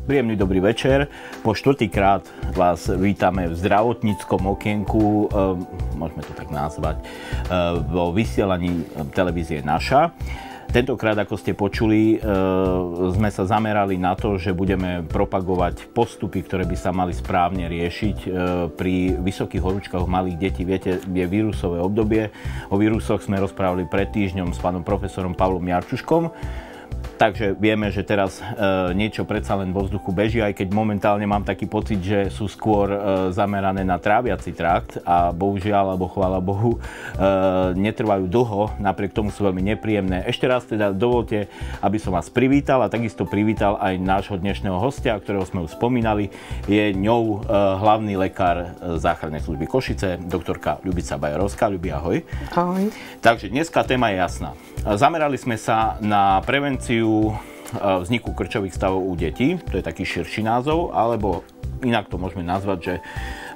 Príjemný dobrý večer. Po štvrtýkrát vás vítame v zdravotníckom okienku, môžeme to tak nazvať, vo vysielaní televízie Naša. Tentokrát, ako ste počuli, sme sa zamerali na to, že budeme propagovať postupy, ktoré by sa mali správne riešiť pri vysokých horúčkach malých detí. Viete, je vírusové obdobie. O vírusoch sme rozprávali pred týždňom s pánom profesorom Pavlom Jarčuškom. Takže vieme, že teraz niečo predsa len vo vzduchu beží, aj keď momentálne mám taký pocit, že sú skôr zamerané na tráviaci trakt a bohužiaľ, alebo chvála Bohu, netrvajú dlho, napriek tomu sú veľmi nepríjemné. Ešte raz teda dovolte, aby som vás privítal a takisto privítal aj nášho dnešného hostia, ktorého sme už spomínali. Je ňou hlavný lekár záchrannej služby Košice, doktorka Ľubica Bajorovská. Ľubi, ahoj. Ahoj. Takže dneska téma je jasná. Zamerali sme sa na prevenciu vzniku krčových stavov u detí, to je taký širší názov, alebo inak to môžeme nazvať, že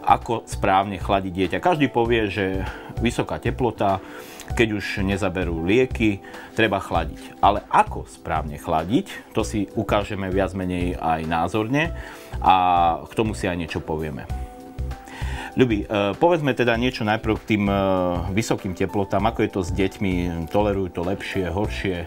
ako správne chladiť dieťa. Každý povie, že vysoká teplota, keď už nezaberú lieky, treba chladiť. Ale ako správne chladiť, to si ukážeme viac menej aj názorne a k tomu si aj niečo povieme. Ľubi, povedzme teda niečo najprv k tým vysokým teplotám, ako je to s deťmi, tolerujú to lepšie, horšie,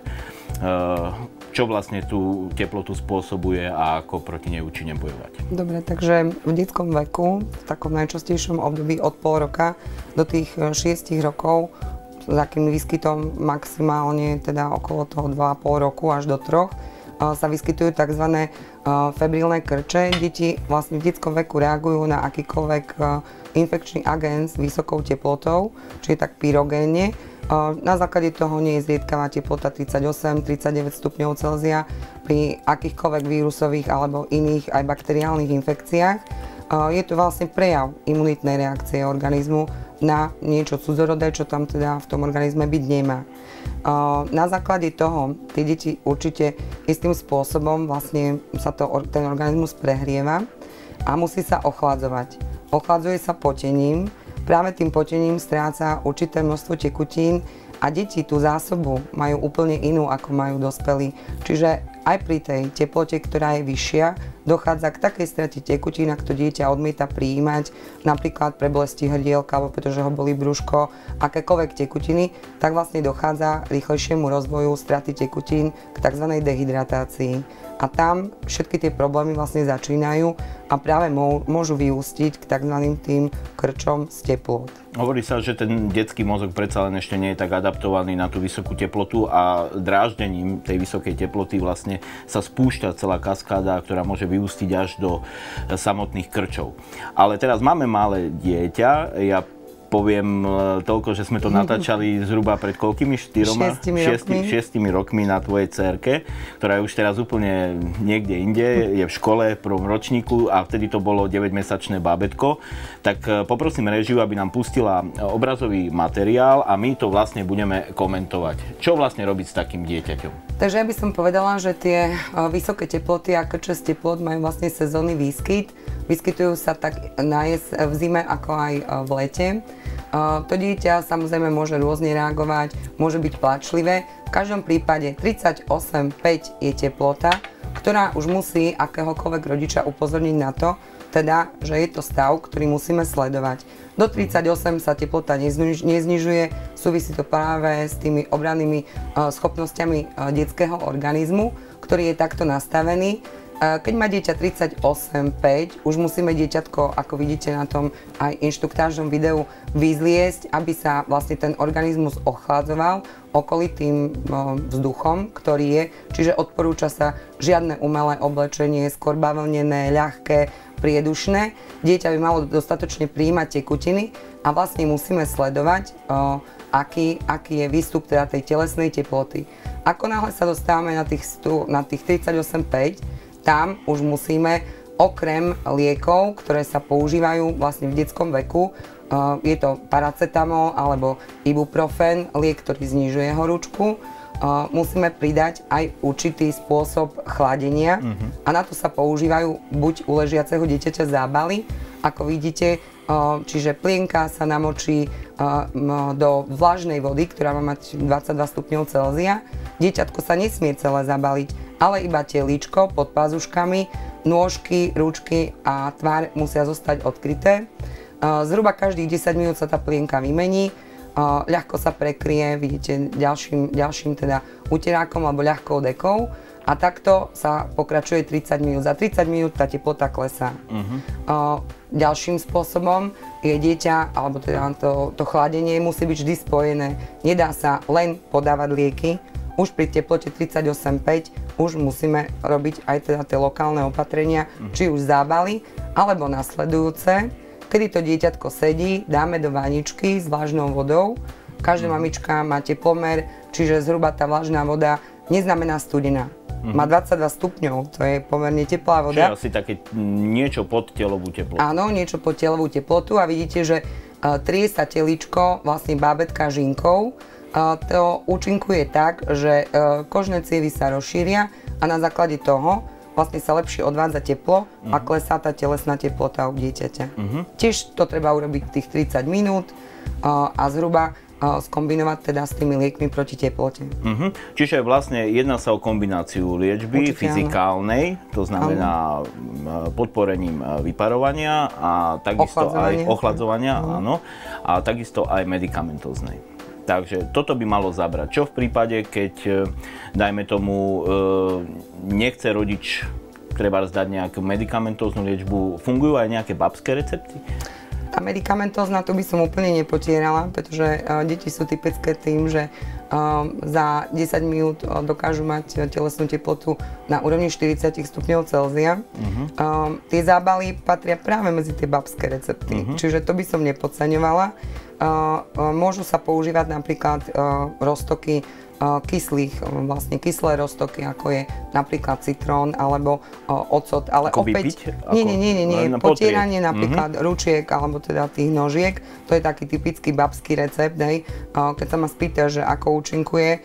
čo vlastne tú teplotu spôsobuje a ako proti nej účinne bojovať. Dobre, takže v detskom veku, v takom najčastejšom období od pol roka do tých 6 rokov, s takým výskytom maximálne teda okolo toho 2,5 roku až do 3, sa vyskytujú tzv. Febrilné krče. Deti vlastne v detskom veku reagujú na akýkoľvek infekčný agent s vysokou teplotou, čiže tak pyrogénne. Na základe toho nie je zriedkavá teplota 38-39 stupňov Celzia pri akýchkoľvek vírusových alebo iných aj bakteriálnych infekciách. Je to vlastne prejav imunitnej reakcie organizmu na niečo cudzorodé, čo tam teda v tom organizme byť nemá. Na základe toho tie deti určite istým spôsobom vlastne sa ten organizmus prehrieva a musí sa ochladzovať. Ochladzuje sa potením, práve tým potením stráca určité množstvo tekutín a deti tú zásobu majú úplne inú, ako majú dospelí. Čiže aj pri tej teplote, ktorá je vyššia, dochádza k takej strate tekutín, ak to dieťa odmieta prijímať, napríklad pre bolesti hrdielka, alebo pretože ho bolí brúško, akékoľvek tekutiny, tak vlastne dochádza rýchlejšiemu rozvoju straty tekutín k tzv. Dehydratácii. A tam všetky tie problémy vlastne začínajú a práve môžu vyústiť k tzv. Tým krčom z teplôt. Hovorí sa, že ten detský mozog predsa len ešte nie je tak adaptovaný na tú vysokú teplotu a dráždením tej vysokej teploty vlastne sa spúšťa celá kaskáda, ktorá môže vyústiť až do samotných krčov. Ale teraz máme malé dieťa, ja poviem toľko, že sme to natáčali zhruba pred koľkými? 6 rokmi na tvojej dcérke, ktorá je už teraz úplne niekde inde, je v škole, v prvom ročníku a vtedy to bolo 9-mesačné bábätko. Tak poprosím režiu, aby nám pustila obrazový materiál a my to vlastne budeme komentovať. Čo vlastne robiť s takým dieťaťom? Takže ja by som povedala, že tie vysoké teploty a krče z teplot majú vlastne sezónny výskyt. Vyskytujú sa tak v zime ako aj v lete. To dieťa samozrejme môže rôzne reagovať, môže byť plačlivé. V každom prípade 38,5 je teplota, ktorá už musí akéhokoľvek rodiča upozorniť na to, teda, že je to stav, ktorý musíme sledovať. Do 38 sa teplota neznižuje, súvisí to práve s tými obrannými schopnosťami detského organizmu, ktorý je takto nastavený. Keď má dieťa 38,5, už musíme dieťatko, ako vidíte na tom aj inštruktážnom videu, vyzliesť, aby sa vlastne ten organizmus ochladzoval okolitým vzduchom, ktorý je. Čiže odporúča sa žiadne umelé oblečenie, skôr bavlnené, ľahké, priedušné. Dieťa by malo dostatočne prijímať tekutiny a vlastne musíme sledovať, aký je výstup teda tej telesnej teploty. Ako náhle sa dostávame na tých 38,5, tam už musíme okrem liekov, ktoré sa používajú vlastne v detskom veku, je to paracetamol alebo ibuprofen, liek, ktorý znižuje horúčku, musíme pridať aj určitý spôsob chladenia a na to sa používajú buď u ležiaceho dieťaťa zábaly, ako vidíte, čiže plienka sa namočí do vlažnej vody, ktorá má mať 22 stupňov Celzia. Dieťatko sa nesmie celé zabaliť ale iba telíčko pod pazuškami, nôžky, ručky a tvár musia zostať odkryté. Zhruba každých 10 minút sa tá plienka vymení, ľahko sa prekryje, vidíte, ďalším teda uterákom alebo ľahkou dekou. A takto sa pokračuje 30 minút. Za 30 minút tá teplota klesá. Ďalším spôsobom je dieťa, alebo teda to chladenie musí byť vždy spojené. Nedá sa len podávať lieky. Už pri teplote 38,5 už musíme robiť aj teda tie lokálne opatrenia, či už zábaly, alebo nasledujúce, kedy to dieťatko sedí, dáme do vaničky s vlažnou vodou. Každá mamička má teplomer, čiže zhruba tá vlažná voda neznamená studená. Má 22 stupňov, to je pomerne teplá voda. Čiže asi také niečo pod telovú teplotu. Áno, niečo pod telovú teplotu a vidíte, že trie sa telíčko, vlastne bábätka žinkou. To účinkuje tak, že kožné cievy sa rozšíria a na základe toho vlastne sa lepšie odvádza teplo a klesá tá telesná teplota u dieťaťa. Tiež to treba urobiť tých 30 minút a zhruba skombinovať teda s tými liekmi proti teplote. Čiže vlastne jedná sa o kombináciu liečby fyzikálnej, to znamená podporením vyparovania a takisto aj ochladzovania, áno, a takisto aj medikamentóznej. Takže toto by malo zabrať. Čo v prípade, keď, dajme tomu, nechce rodič treba zdať nejakú medikamentóznu liečbu, fungujú aj nejaké babské recepty? Tá medikamentózna, tu by som úplne nepotierala, pretože deti sú typické tým, že za 10 minút dokážu mať telesnú teplotu na úrovni 40 stupňov Celzia. Tie zábaly patria práve medzi tie babské recepty, čiže to by som nepodceňovala. Môžu sa používať napríklad roztoky kyslých, vlastne kyslé roztoky, ako je napríklad citrón alebo ocot, ale ako opäť... vypiť? Nie. Potieranie napríklad ručiek alebo teda tých nožiek, to je taký typický babský recept, hej. Keď sa ma spýta, že ako účinkuje,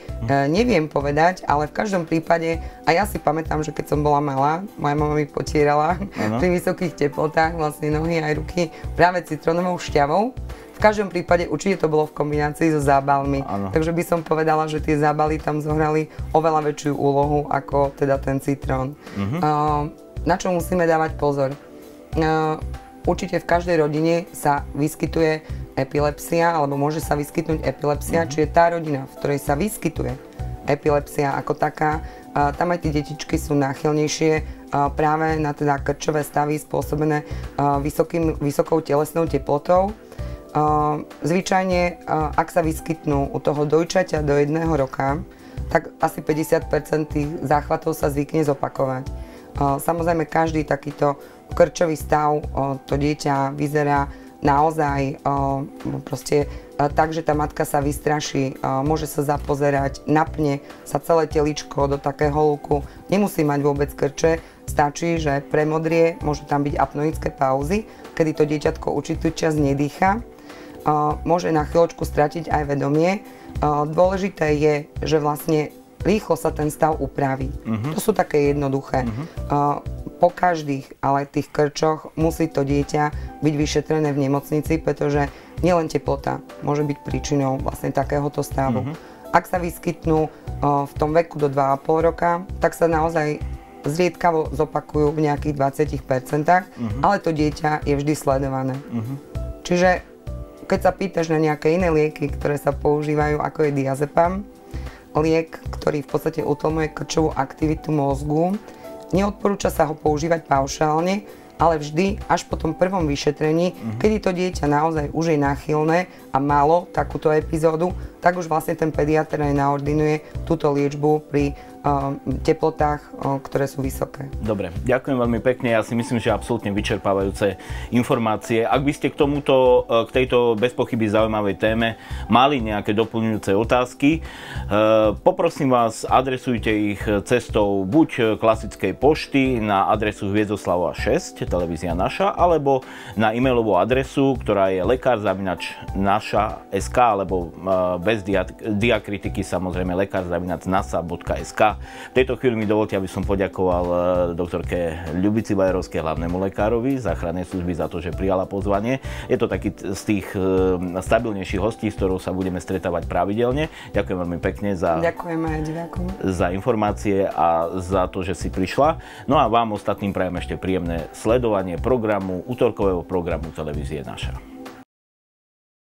neviem povedať, ale v každom prípade, a ja si pamätám, že keď som bola malá, moja mama mi potierala pri vysokých teplotách vlastne nohy aj ruky práve citrónovou šťavou. V každom prípade určite to bolo v kombinácii so zábalmi. Takže by som povedala, že tie zábaly tam zohrali oveľa väčšiu úlohu ako teda ten citrón. Na čo musíme dávať pozor? Určite v každej rodine sa vyskytuje epilepsia, alebo môže sa vyskytnúť epilepsia, čiže tá rodina, v ktorej sa vyskytuje epilepsia ako taká, tam aj tie detičky sú náchylnejšie práve na teda krčové stavy spôsobené vysokou telesnou teplotou. Zvyčajne, ak sa vyskytnú u toho dojčaťa do 1 roka, tak asi 50% tých záchvatov sa zvykne zopakovať. Samozrejme, každý takýto krčový stav, to dieťa vyzerá naozaj proste tak, že tá matka sa vystraší, môže sa zapozerať, napne sa celé teličko do takého lúku, nemusí mať vôbec krče, stačí, že premodrie, môžu tam byť apnoické pauzy, kedy to dieťatko určitý čas nedýcha. Môže na chvíľočku stratiť aj vedomie. Dôležité je, že vlastne rýchlo sa ten stav upraví. To sú také jednoduché. Po každých, ale tých krčoch musí to dieťa byť vyšetrené v nemocnici, pretože nielen teplota môže byť príčinou vlastne takéhoto stavu. Ak sa vyskytnú v tom veku do 2,5 roka, tak sa naozaj zriedkavo zopakujú v nejakých 20%, ale to dieťa je vždy sledované. Čiže keď sa pýtaš na nejaké iné lieky, ktoré sa používajú, ako je diazepam, liek, ktorý v podstate utlmuje krčovú aktivitu mozgu, neodporúča sa ho používať paušálne, ale vždy až po tom prvom vyšetrení, kedy to dieťa naozaj už je náchylné a malo takúto epizódu, tak už vlastne ten pediatr aj naordinuje túto liečbu pri teplotách, ktoré sú vysoké. Dobre, ďakujem veľmi pekne. Ja si myslím, že absolútne vyčerpávajúce informácie. Ak by ste k tejto bez pochyby zaujímavej téme mali nejaké doplňujúce otázky, poprosím vás, adresujte ich cestou buď klasickej pošty na adresu Hviezdoslava 6, televízia Naša, alebo na e-mailovú adresu, ktorá je lekar@naša.sk, alebo bez diakritiky samozrejme lekar@nasa.sk. V tejto chvíli mi dovolte, aby som poďakoval doktorke Ľubici Bajerovskej, hlavnému lekárovi záchrannej služby, za to, že prijala pozvanie. Je to taký z tých stabilnejších hostí, s ktorou sa budeme stretávať pravidelne. Ďakujem veľmi pekne za informácie a za to, že si prišla. No a vám ostatným prajem ešte príjemné sledovanie programu, utorkového programu televízie Naša.